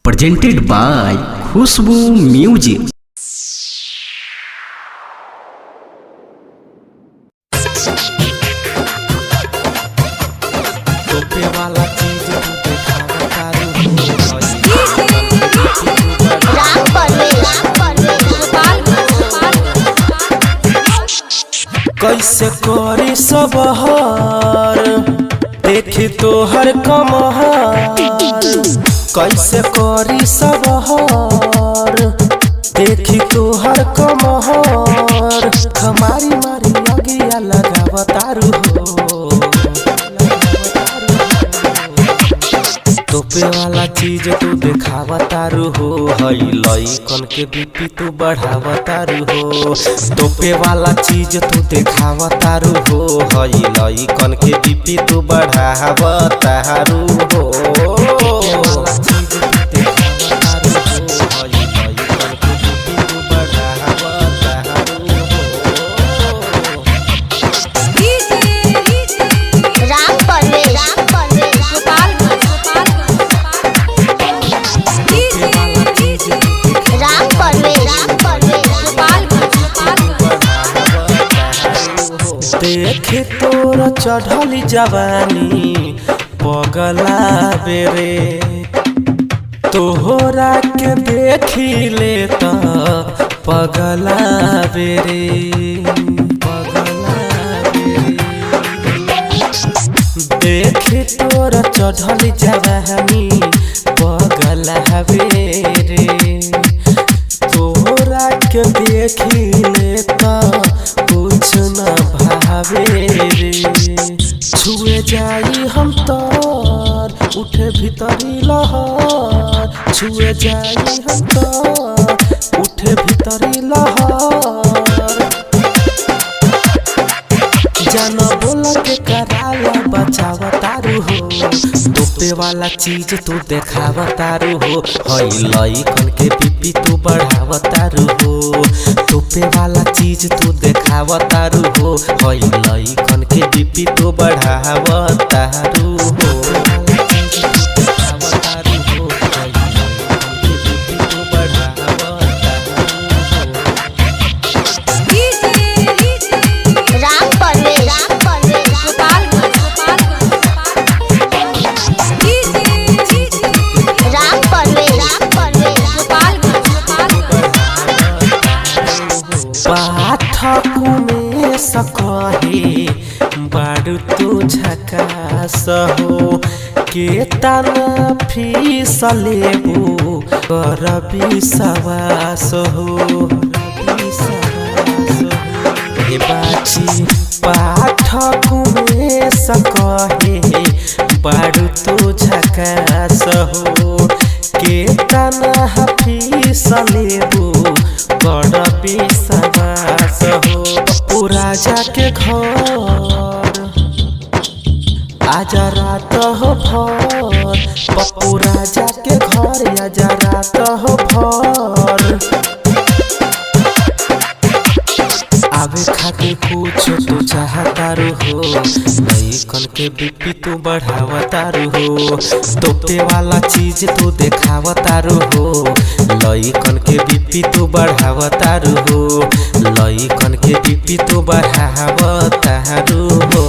presented by Khushbu Music। कैसे करी सबहर देखी तोहर कमहर, कैसे करी सबहर देखी तोहर कमहर। हमारी मारी अगिया लगावतारू हो, तोपे वाला चीज तू देखावतारू हो, हई लइकन के बीपी तू बढ़ावतारू हो। तोपे वाला चीज तू देखावतारू हो, हई लइकन के बीपी तू बढ़ावतारू हो। देखे तोर चढ़ली जवानी पगला बेरे, तोहरा के देखी ले तो पगला बेरे, पगला बेरे। देखे तोर चढ़ली जवानी पगला बेरे, तोहरा के देखी ले तो कुछ न भावे रे। छुए जाई हम तोर उठे भीतरी लहर, छुए जाई हम तोर उठे भीतरी लहर। जाना बोला के कराला बचावतारू हो, तोपे वाला चीज तू देखावतारू हो, हई लइकन के बीपी तू बढ़ावतारू हो। तोपे वाला चीज तू देखावतारू हो, हई लइकन के बीपी तू बढ़ावतारू हो। पाठक में सकहे बारू तू झकास हो, के तना फीस लेबू कर विश्वास हो। हे बाची पाठक में सकहे बारू तू झकास हो, के तना फीस लेबू कर विश्वास हो। पप्पू राजा के घर आजा रात हो भर, पप्पू राजा के घर आजा रात हो भर। आवे खातिर कुछ तू चाहतारू हो, लइकन के बीपी तू बढ़ावतारू हो। तोपे वाला चीज तू देखावतारू हो, लइकन के बीपी तू बढ़ावतारू हो, लइकन के बीपी तू बढ़ावतारू हो।